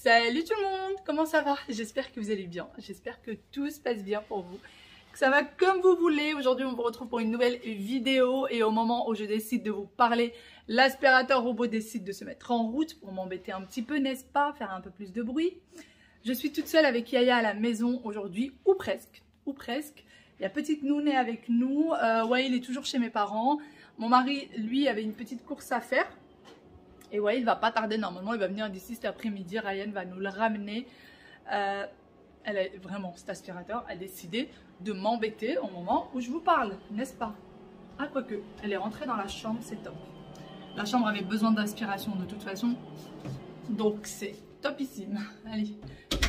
Salut tout le monde, comment ça va? J'espère que vous allez bien, j'espère que tout se passe bien pour vous, que ça va comme vous voulez. Aujourd'hui on vous retrouve pour une nouvelle vidéo et au moment où je décide de vous parler, l'aspirateur robot décide de se mettre en route pour m'embêter un petit peu, n'est-ce pas? Faire un peu plus de bruit. Je suis toute seule avec Yaya à la maison aujourd'hui, ou presque, ou presque. Il y a petite Nouné avec nous, ouais il est toujours chez mes parents. Mon mari lui avait une petite course à faire. Et ouais, il va pas tarder, normalement il va venir d'ici cet après-midi, Ryan va nous le ramener. Elle a vraiment, cet aspirateur a décidé de m'embêter au moment où je vous parle, n'est-ce pas? Ah quoique, elle est rentrée dans la chambre, c'est top. La chambre avait besoin d'aspiration de toute façon, donc c'est topissime. Allez,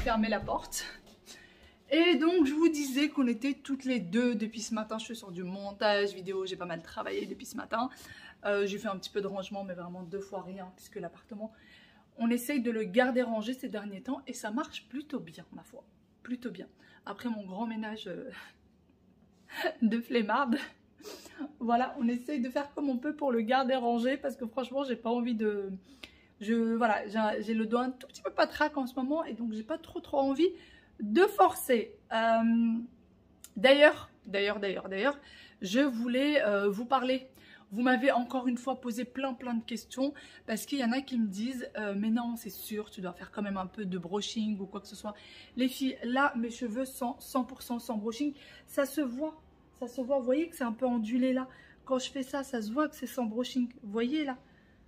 fermez la porte. Et donc je vous disais qu'on était toutes les deux depuis ce matin, je suis sur du montage vidéo, j'ai pas mal travaillé depuis ce matin. J'ai fait un petit peu de rangement mais vraiment 2 fois rien puisque l'appartement, on essaye de le garder rangé ces derniers temps et ça marche plutôt bien ma foi, plutôt bien. Après mon grand ménage de flemmarde, voilà, on essaye de faire comme on peut pour le garder rangé parce que franchement j'ai pas envie de... Voilà, j'ai le doigt un tout petit peu patraque en ce moment et donc j'ai pas trop envie de forcer. D'ailleurs, je voulais vous parler. Vous m'avez encore une fois posé plein de questions parce qu'il y en a qui me disent mais non c'est sûr tu dois faire quand même un peu de brushing ou quoi que ce soit. Les filles, là mes cheveux sont 100% sans brushing, ça se voit, vous voyez que c'est un peu ondulé là. Quand je fais ça, ça se voit que c'est sans brushing, vous voyez là,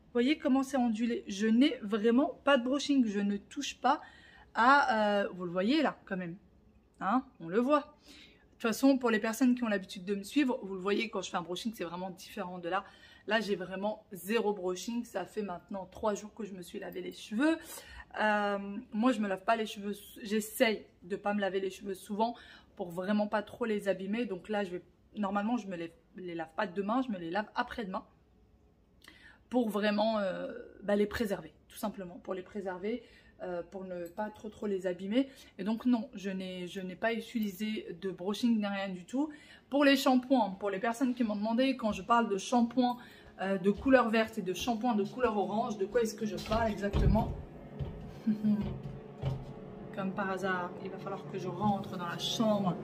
vous voyez comment c'est ondulé. Je n'ai vraiment pas de brushing, je ne touche pas à, vous le voyez là quand même, hein, on le voit. De toute façon, pour les personnes qui ont l'habitude de me suivre, vous le voyez, quand je fais un brushing, c'est vraiment différent de là. Là, j'ai vraiment 0 brushing. Ça fait maintenant 3 jours que je me suis lavé les cheveux. Moi, je me lave pas les cheveux. J'essaye de pas me laver les cheveux souvent pour vraiment pas trop les abîmer. Donc là, normalement, je me les lave pas demain, je me les lave après-demain pour vraiment les préserver, tout simplement, pour les préserver. Pour ne pas trop les abîmer. Et donc non, je n'ai pas utilisé de brushing ni rien du tout. Pour les shampoings, pour les personnes qui m'ont demandé quand je parle de shampoing de couleur verte et de shampoing de couleur orange, de quoi est-ce que je parle exactement? Comme par hasard, il va falloir que je rentre dans la chambre,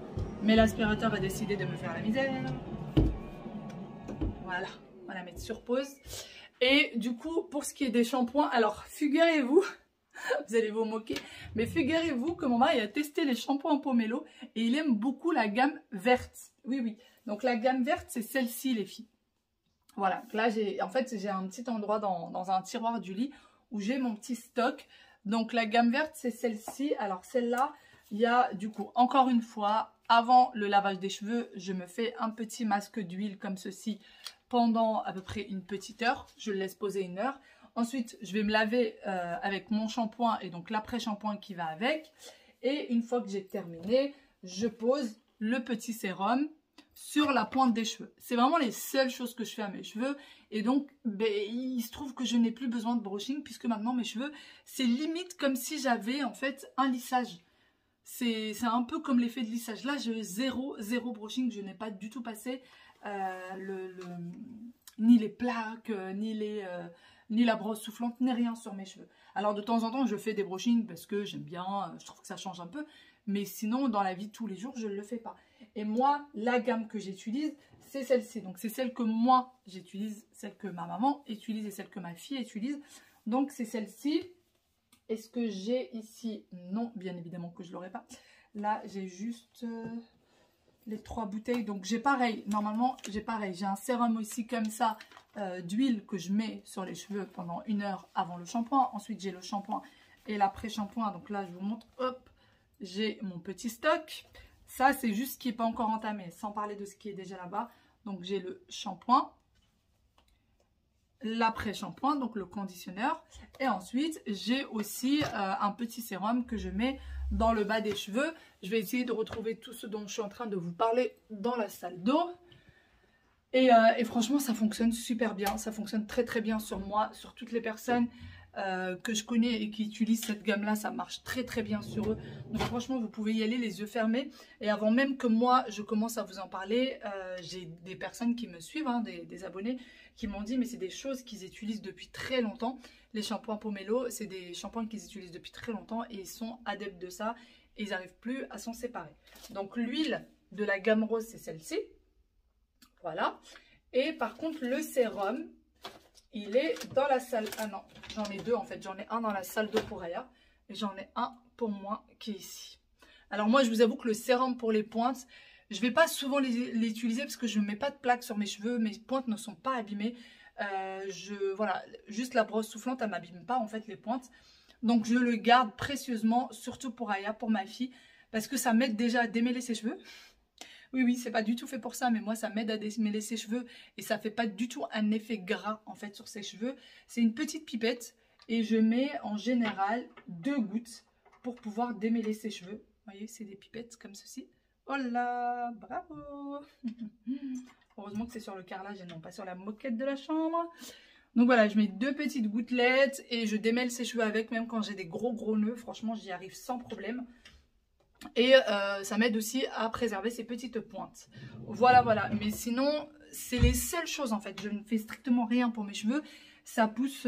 mais l'aspirateur a décidé de me faire la misère. Voilà, on va la mettre sur pause. Et du coup, pour ce qui est des shampoings, alors figurez-vous, vous allez vous moquer, mais figurez-vous que mon mari a testé les shampoings Pomelo et il aime beaucoup la gamme verte. Oui, donc la gamme verte, c'est celle-ci les filles. Voilà, là j'ai un petit endroit dans un tiroir du lit où j'ai mon petit stock. Donc la gamme verte, c'est celle-ci. Alors celle-là, il y a du coup, encore une fois, avant le lavage des cheveux, je me fais un petit masque d'huile comme ceci pendant à peu près une petite heure. Je le laisse poser 1 heure. Ensuite, je vais me laver avec mon shampoing et donc l'après-shampoing qui va avec. Et une fois que j'ai terminé, je pose le petit sérum sur la pointe des cheveux. C'est vraiment les seules choses que je fais à mes cheveux. Et donc, il se trouve que je n'ai plus besoin de brushing puisque maintenant mes cheveux, c'est limite comme si j'avais en fait un lissage. C'est un peu comme l'effet de lissage. Là, j'ai zéro brushing. Je n'ai pas du tout passé ni les plaques, ni la brosse soufflante, ni rien sur mes cheveux. Alors de temps en temps, je fais des brushings parce que j'aime bien, je trouve que ça change un peu. Mais sinon, dans la vie de tous les jours, je ne le fais pas. Et moi, la gamme que j'utilise, c'est celle-ci. Donc c'est celle que moi, j'utilise, celle que ma maman utilise et celle que ma fille utilise. Donc c'est celle-ci. Est-ce que j'ai ici? Non, bien évidemment que je ne l'aurai pas. Là, j'ai juste... les 3 bouteilles, donc j'ai pareil, normalement j'ai pareil, j'ai un sérum aussi comme ça d'huile que je mets sur les cheveux pendant 1 heure avant le shampoing. Ensuite j'ai le shampoing et l'après-shampoing, donc là je vous montre, hop, j'ai mon petit stock. Ça c'est juste ce qui n'est pas encore entamé, sans parler de ce qui est déjà là-bas. Donc j'ai le shampoing, l'après-shampoing, donc le conditionneur, et ensuite j'ai aussi un petit sérum que je mets dans le bas des cheveux. Je vais essayer de retrouver tout ce dont je suis en train de vous parler dans la salle d'eau. Et franchement, ça fonctionne super bien. Ça fonctionne très bien sur moi, sur toutes les personnes que je connais et qui utilisent cette gamme-là, ça marche très très bien sur eux. Donc franchement, vous pouvez y aller les yeux fermés. Et avant même que moi, je commence à vous en parler, j'ai des personnes qui me suivent, hein, des abonnés, qui m'ont dit, mais c'est des choses qu'ils utilisent depuis très longtemps. Les shampoings Pomelo, c'est des shampoings qu'ils utilisent depuis très longtemps et ils sont adeptes de ça. Et ils n'arrivent plus à s'en séparer. Donc l'huile de la gamme rose, c'est celle-ci. Voilà. Et par contre, le sérum, il est dans la salle. Ah non, j'en ai deux en fait. J'en ai un dans la salle d'eau pour Aya. Et j'en ai un pour moi qui est ici. Alors moi, je vous avoue que le sérum pour les pointes, je ne vais pas souvent les utiliser parce que je ne mets pas de plaques sur mes cheveux. Mes pointes ne sont pas abîmées. Voilà, juste la brosse soufflante, elle ne m'abîme pas en fait les pointes. Donc je le garde précieusement, surtout pour Aya, pour ma fille. Parce que ça m'aide déjà à démêler ses cheveux. Oui, c'est pas du tout fait pour ça, mais moi, ça m'aide à démêler ses cheveux. Et ça fait pas du tout un effet gras, en fait, sur ses cheveux. C'est une petite pipette. Et je mets, en général, 2 gouttes pour pouvoir démêler ses cheveux. Vous voyez, c'est des pipettes comme ceci. Oh là, bravo. Heureusement que c'est sur le carrelage et non pas sur la moquette de la chambre. Donc voilà, je mets 2 petites gouttelettes et je démêle ses cheveux avec, même quand j'ai des gros nœuds. Franchement, j'y arrive sans problème. Et ça m'aide aussi à préserver ces petites pointes. Voilà. Mais sinon, c'est les seules choses en fait. Je ne fais strictement rien pour mes cheveux. Ça pousse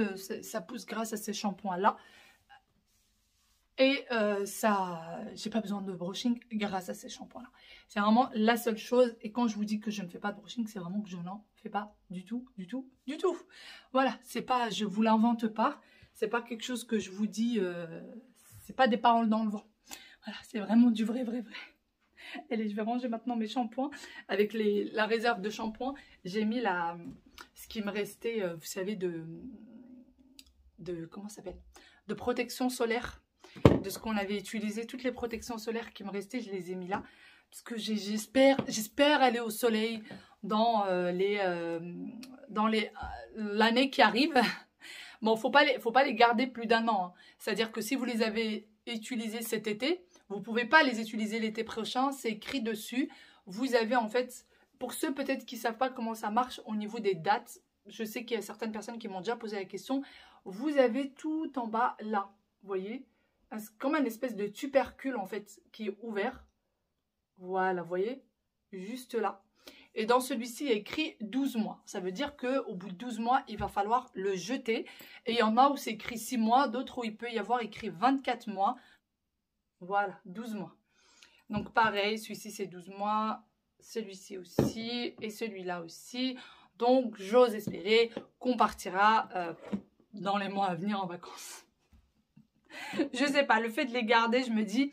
grâce à ces shampoings-là. Et j'ai pas besoin de brushing grâce à ces shampoings-là. C'est vraiment la seule chose. Et quand je vous dis que je ne fais pas de brushing, c'est vraiment que je n'en fais pas du tout. Voilà, c'est pas, je vous l'invente pas. C'est pas quelque chose que je vous dis, c'est pas des paroles dans le vent. Voilà, c'est vraiment du vrai. Allez, je vais ranger maintenant mes shampoings. Avec la réserve de shampoing, j'ai mis ce qui me restait, vous savez, comment ça s'appelle, de protection solaire. De ce qu'on avait utilisé, toutes les protections solaires qui me restaient, je les ai mis là. Parce que j'espère aller au soleil dans l'année qui arrive. Bon, faut pas les garder plus d'un an. Hein. C'est-à-dire que si vous les avez utilisés cet été, vous ne pouvez pas les utiliser l'été prochain. C'est écrit dessus. Vous avez en fait, pour ceux peut-être qui ne savent pas comment ça marche au niveau des dates, je sais qu'il y a certaines personnes qui m'ont déjà posé la question. Vous avez tout en bas là, vous voyez, comme une espèce de tubercule en fait qui est ouvert. Voilà, vous voyez, juste là. Et dans celui-ci, il y a écrit 12 mois. Ça veut dire qu'au bout de 12 mois, il va falloir le jeter. Et il y en a où c'est écrit 6 mois, d'autres où il peut y avoir écrit 24 mois. Voilà, 12 mois. Donc pareil, celui-ci c'est 12 mois, celui-ci aussi et celui-là aussi. Donc j'ose espérer qu'on partira dans les mois à venir en vacances. Je sais pas, le fait de les garder, je me dis,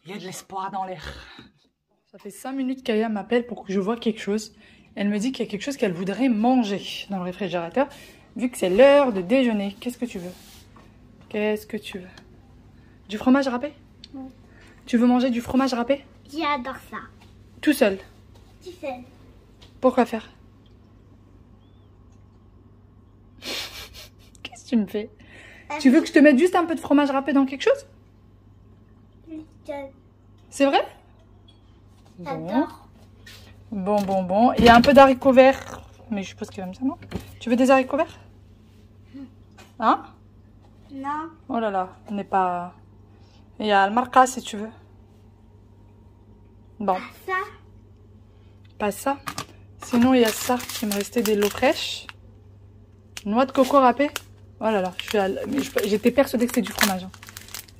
il y a de l'espoir dans l'air. Ça fait 5 minutes qu'Aya m'appelle pour que je vois quelque chose. Elle me dit qu'il y a quelque chose qu'elle voudrait manger dans le réfrigérateur, vu que c'est l'heure de déjeuner. Qu'est-ce que tu veux? Qu'est-ce que tu veux? Du fromage râpé? Oui. Tu veux manger du fromage râpé? J'adore ça. Tout seul? Tout seul. Pourquoi faire? Qu'est-ce que tu me fais? Tu veux que je te mette juste un peu de fromage râpé dans quelque chose? C'est vrai? J'adore. Bon. Il y a un peu d'haricots verts. Mais je suppose qu'il aime ça, non? Tu veux des haricots verts? Hein? Non. Oh là là, on n'est pas... Il y a le marca si tu veux. Bon. Ça? Pas ça. Sinon, il y a ça qui me restait des lots fraîches. Noix de coco râpée. Oh là là, j'étais persuadée que c'était du fromage. Hein.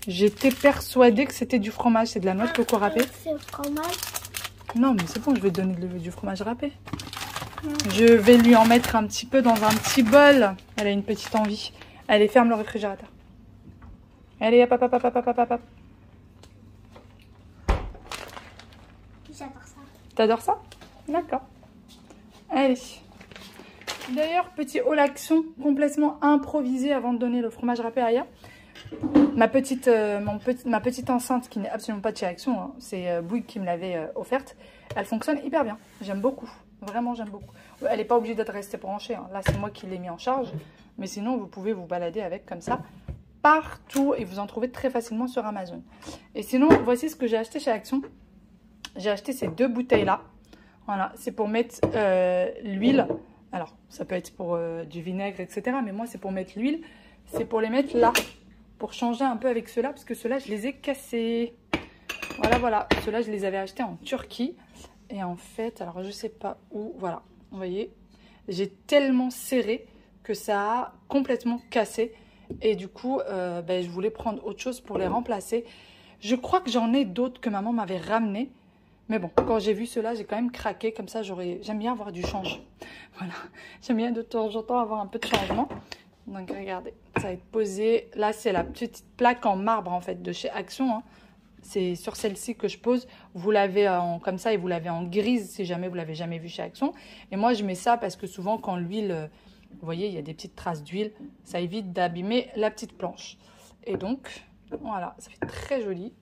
J'étais persuadée que c'était du fromage. C'est de la noix de coco râpée. C'est fromage? Non, mais c'est bon, je vais te donner du fromage râpé. Je vais lui en mettre un petit peu dans un petit bol. Elle a une petite envie. Allez, ferme le réfrigérateur. Allez, hop. J'adore ça. T'adores ça? D'accord. Allez. D'ailleurs, petit haul action complètement improvisé avant de donner le fromage râpé à Aya. Ma petite enceinte qui n'est absolument pas de chez Action, hein, c'est Bouygues qui me l'avait offerte. Elle fonctionne hyper bien. J'aime beaucoup. Vraiment, j'aime beaucoup. Elle n'est pas obligée d'être restée branchée. Hein. Là, c'est moi qui l'ai mis en charge. Mais sinon, vous pouvez vous balader avec comme ça partout. Et vous en trouvez très facilement sur Amazon. Et sinon, voici ce que j'ai acheté chez Action. J'ai acheté ces 2 bouteilles-là. Voilà, c'est pour mettre l'huile. Alors, ça peut être pour du vinaigre, etc. Mais moi, c'est pour mettre l'huile. c'est pour les mettre là. Pour changer un peu avec ceux-là, parce que ceux-là, je les ai cassés. Voilà, voilà. Ceux-là, je les avais achetés en Turquie. Et en fait, alors je sais pas où, voilà. Vous voyez, j'ai tellement serré que ça a complètement cassé. Et du coup, je voulais prendre autre chose pour les remplacer. Je crois que j'en ai d'autres que maman m'avait ramené. Mais bon, quand j'ai vu ceux-là, j'ai quand même craqué. Comme ça, j'aime bien avoir du changement. Voilà, j'aime bien de temps en temps avoir un peu de changement. Donc regardez, ça va être posé. Là, c'est la petite plaque en marbre en fait de chez Action. Hein. C'est sur celle-ci que je pose. Vous l'avez comme ça et vous l'avez en grise si jamais vous l'avez jamais vu chez Action. Et moi, je mets ça parce que souvent quand l'huile, vous voyez, il y a des petites traces d'huile. Ça évite d'abîmer la petite planche. Et donc, voilà, ça fait très joli.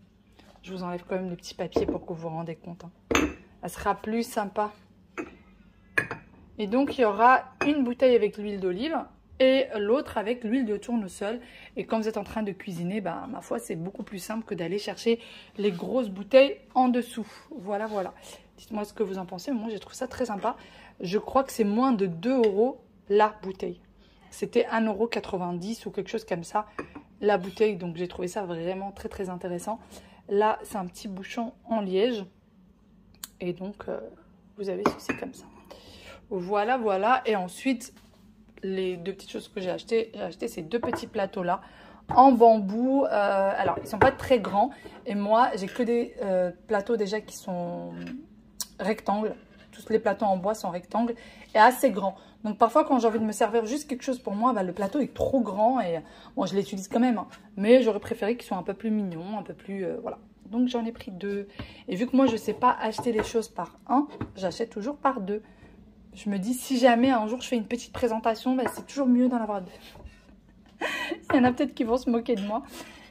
Je vous enlève quand même les petits papiers pour que vous vous rendez compte. Hein. Ça sera plus sympa. Et donc, il y aura une bouteille avec l'huile d'olive et l'autre avec l'huile de tournesol. Et quand vous êtes en train de cuisiner, ma foi, c'est beaucoup plus simple que d'aller chercher les grosses bouteilles en dessous. Voilà, voilà. Dites-moi ce que vous en pensez. Moi, j'ai trouvé ça très sympa. Je crois que c'est moins de 2 € la bouteille. C'était 1,90 € ou quelque chose comme ça, la bouteille. Donc, j'ai trouvé ça vraiment très, très intéressant. Là, c'est un petit bouchon en liège. Et donc, vous avez ceci comme ça. Voilà, voilà. Et ensuite, les deux petites choses que j'ai acheté ces deux petits plateaux-là en bambou. Alors, ils ne sont pas très grands. Et moi, j'ai que des plateaux déjà qui sont rectangles. Tous les plateaux en bois sont rectangles et assez grands. Donc, parfois, quand j'ai envie de me servir juste quelque chose pour moi, le plateau est trop grand. Et bon, je l'utilise quand même. Hein, mais j'aurais préféré qu'ils soient un peu plus mignons, un peu plus... voilà. Donc, j'en ai pris 2. Et vu que moi, je ne sais pas acheter les choses par 1, j'achète toujours par 2. Je me dis, si jamais un jour je fais une petite présentation, c'est toujours mieux d'en avoir 2. Il y en a peut-être qui vont se moquer de moi.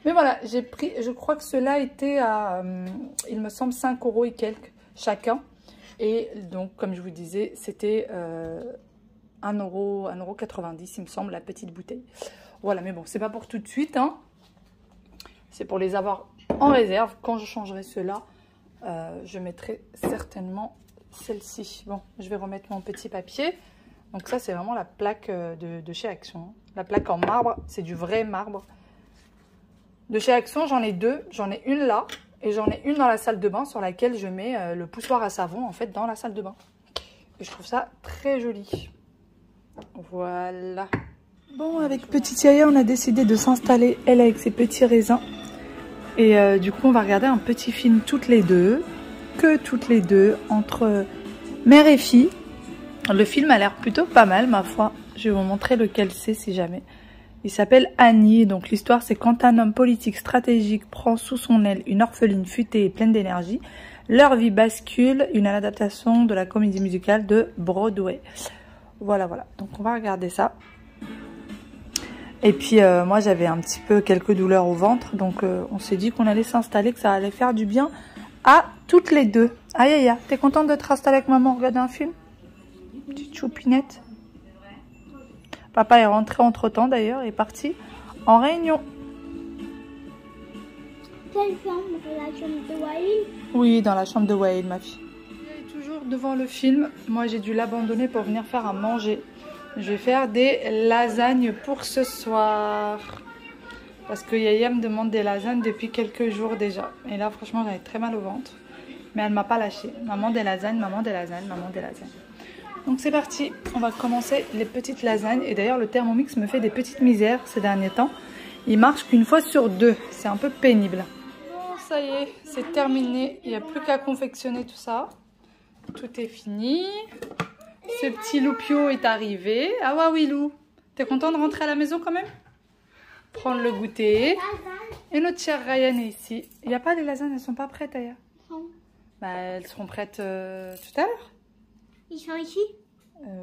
Mais voilà, j'ai pris, je crois que cela était à, il me semble, 5 € et quelques chacun. Et donc, comme je vous disais, c'était 1,90 €, il me semble, la petite bouteille. Voilà, mais bon, c'est pas pour tout de suite. Hein. C'est pour les avoir en réserve. Quand je changerai cela, je mettrai certainement celle-ci. Bon, je vais remettre mon petit papier. Donc ça, c'est vraiment la plaque de chez Action. La plaque en marbre, c'est du vrai marbre. De chez Action, j'en ai 2. J'en ai une là et j'en ai une dans la salle de bain sur laquelle je mets le poussoir à savon en fait dans la salle de bain. Et je trouve ça très joli. Voilà. Bon, avec petite Yaya, on a décidé de s'installer, elle avec ses petits raisins. Et du coup, on va regarder un petit film toutes les deux. Que toutes les deux, entre mère et fille. Le film a l'air plutôt pas mal, ma foi. Je vais vous montrer lequel c'est si jamais. Il s'appelle Annie. Donc l'histoire, c'est quand un homme politique stratégique prend sous son aile une orpheline futée et pleine d'énergie, leur vie bascule. Une adaptation de la comédie musicale de Broadway. Voilà, voilà. Donc on va regarder ça. Et puis moi, j'avais un petit peu quelques douleurs au ventre. Donc on s'est dit qu'on allait s'installer, que ça allait faire du bien à toutes les deux. Aïe, aïe, aïe. T'es contente de te installer avec maman, regarder un film? Petite choupinette. Papa est rentré entre-temps d'ailleurs, est parti en réunion. Quelle chambre? La chambre de Waïl? Oui, dans la chambre de Waïl, ma fille. Elle est toujours devant le film. Moi, j'ai dû l'abandonner pour venir faire à manger. Je vais faire des lasagnes pour ce soir. Parce que Yaya me demande des lasagnes depuis quelques jours déjà. Et là, franchement, j'avais très mal au ventre. Mais elle ne m'a pas lâché. Maman des lasagnes, maman des lasagnes, maman des lasagnes. Donc c'est parti. On va commencer les petites lasagnes. Et d'ailleurs, le Thermomix me fait des petites misères ces derniers temps. Il marche qu'une fois sur 2. C'est un peu pénible. Bon, ça y est, c'est terminé. Il n'y a plus qu'à confectionner tout ça. Tout est fini. Ce petit loupio est arrivé. Ah ouais, oui, Lou. T'es content de rentrer à la maison quand même? Prendre le goûter. Et notre chère Ryan est ici. Il n'y a pas les lasagnes, elles sont pas prêtes d'ailleurs. Non. Elles seront prêtes tout à l'heure. Ils sont ici?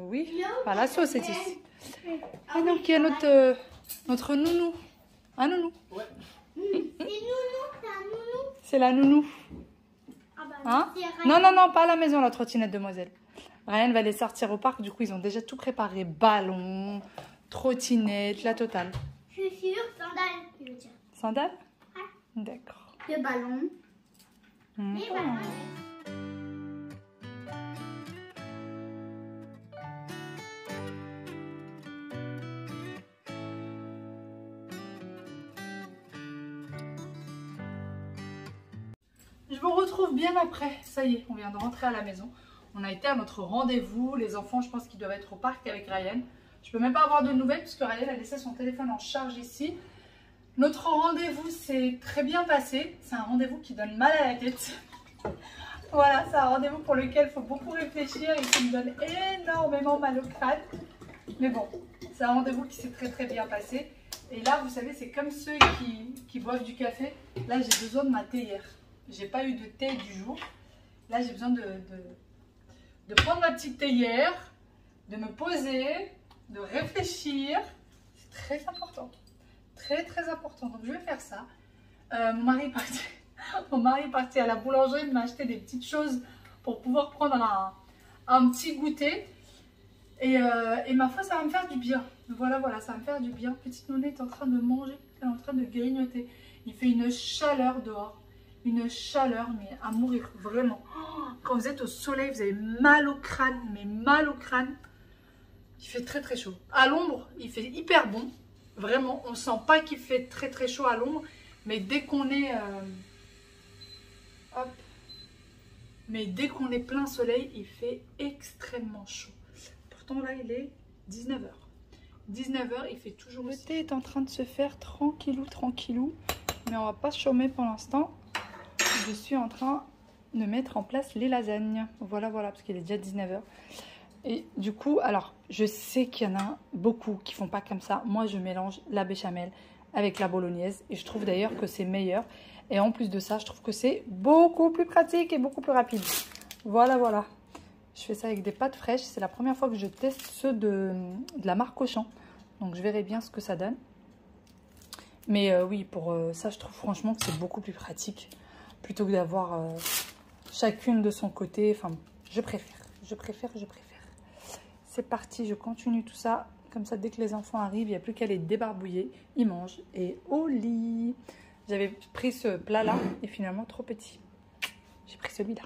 Oui, enfin, la sauce est ici. Et donc il y a notre nounou. Un nounou. Ouais. C'est nounou, c'est un nounou. C'est la nounou. Ah bah, Hein? c'est Non, non, non, pas à la maison, la trottinette demoiselle. Ryan va les sortir au parc, du coup ils ont déjà tout préparé. Ballon, trottinette, la totale. Je suis sûre, sandales, je veux dire. Sandales? Ouais. D'accord. Le ballon. Mmh. Et voilà. Je vous retrouve bien après. Ça y est, on vient de rentrer à la maison. On a été à notre rendez-vous. Les enfants, je pense qu'ils doivent être au parc avec Ryan. Je peux même pas avoir de nouvelles puisque Ryan a laissé son téléphone en charge ici. Notre rendez-vous s'est très bien passé. C'est un rendez-vous qui donne mal à la tête. Voilà, c'est un rendez-vous pour lequel il faut beaucoup réfléchir et qui me donne énormément mal au crâne. Mais bon, c'est un rendez-vous qui s'est très bien passé. Et là, vous savez, c'est comme ceux qui boivent du café. Là, j'ai besoin de ma théière. J'ai pas eu de thé du jour. Là, j'ai besoin de prendre ma petite théière, de me poser, de réfléchir. C'est très important. Très important. Donc, je vais faire ça. Mon mari est parti à la boulangerie de m'acheter des petites choses pour pouvoir prendre un petit goûter. Et ma foi, ça va me faire du bien. Voilà, ça va me faire du bien. Petite Nounette est en train de manger, elle est en train de grignoter. Il fait une chaleur dehors. Une chaleur, mais à mourir, vraiment. Quand vous êtes au soleil, vous avez mal au crâne, mais mal au crâne. Il fait très chaud. À l'ombre, il fait hyper bon. Vraiment, on sent pas qu'il fait très chaud à l'ombre. Mais dès qu'on est... hop. Mais dès qu'on est plein soleil, il fait extrêmement chaud. Pourtant, là, il est 19h. 19h, il fait toujours... Le thé est en train de se faire tranquillou. Mais on va pas chômer pour l'instant. Je suis en train de mettre en place les lasagnes. Voilà, parce qu'il est déjà 19h. Et du coup, alors, je sais qu'il y en a beaucoup qui font pas comme ça. Moi, je mélange la béchamel avec la bolognaise. Et je trouve d'ailleurs que c'est meilleur. Et en plus de ça, je trouve que c'est beaucoup plus pratique et beaucoup plus rapide. Voilà. Je fais ça avec des pâtes fraîches. C'est la première fois que je teste ceux de la marque Auchan. Donc, je verrai bien ce que ça donne. Mais oui, pour ça, je trouve franchement que c'est beaucoup plus pratique. Plutôt que d'avoir chacune de son côté. Enfin, je préfère. C'est parti, je continue tout ça. Comme ça, dès que les enfants arrivent, il n'y a plus qu'à les débarbouiller. Ils mangent et au lit. J'avais pris ce plat-là et finalement trop petit. J'ai pris celui-là.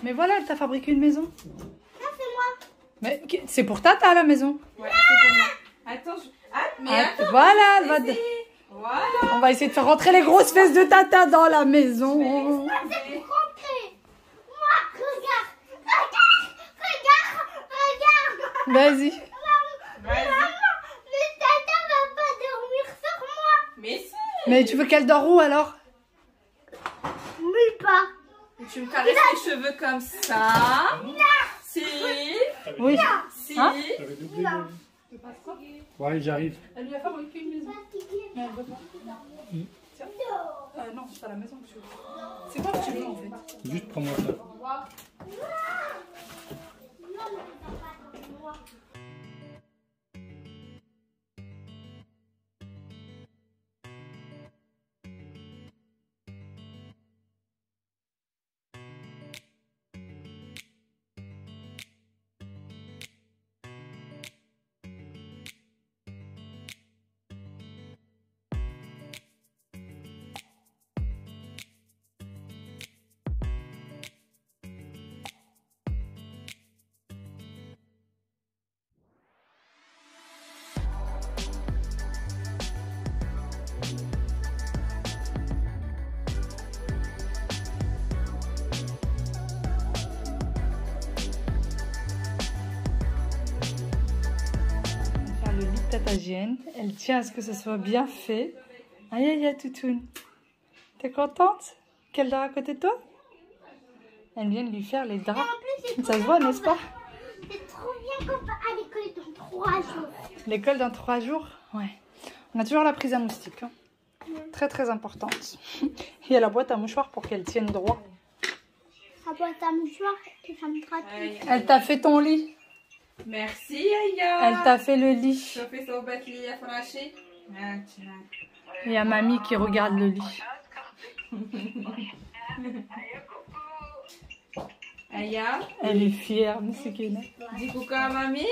Mais voilà, elle t'a fabriqué une maison. Non, c'est moi. Mais c'est pour Tata la maison. Ouais, c'est pour moi. Attends, attends. Voilà, Voilà. on va essayer de faire rentrer les grosses fesses de Tata dans la maison. Moi, c'est pour rentrer. Moi, regarde. Vas-y. Vas-y. Le tata va pas dormir sur moi. Mais si. Mais tu veux qu'elle dort où alors? Nulle part. Et tu me caresses les cheveux comme ça. Si. Oui. Si. Hein? J'avais doublé. Ouais, j'arrive. Elle lui a fabriqué une maison. Fatiguée. Mais elle veut pas. Tiens. Non, c'est à la maison que tu veux. C'est quoi que tu veux en fait? Juste prends-moi ça. Non, mais t'as pas de moi. tête à Jeanne. Elle tient à ce que ce soit bien fait. Aïe, aïe, aïe, Toutoune. T'es contente qu'elle dort à côté de toi? Elle vient de lui faire les draps. Ça se voit, n'est-ce pas? C'est trop bien qu'on va à l'école dans 3 jours. L'école dans 3 jours? Ouais. On a toujours la prise à moustique. Hein. Très, très importante. Il y a la boîte à mouchoirs pour qu'elle tienne droit. La boîte à mouchoirs, et ça me gratuit. Elle t'a fait ton lit. Merci, Aya. Elle t'a fait le lit. شوفي صوبت لي يا فراشي. Il y a mamie qui regarde le lit. Aya, Elle est fière, Moussikina. dis coucou à mamie.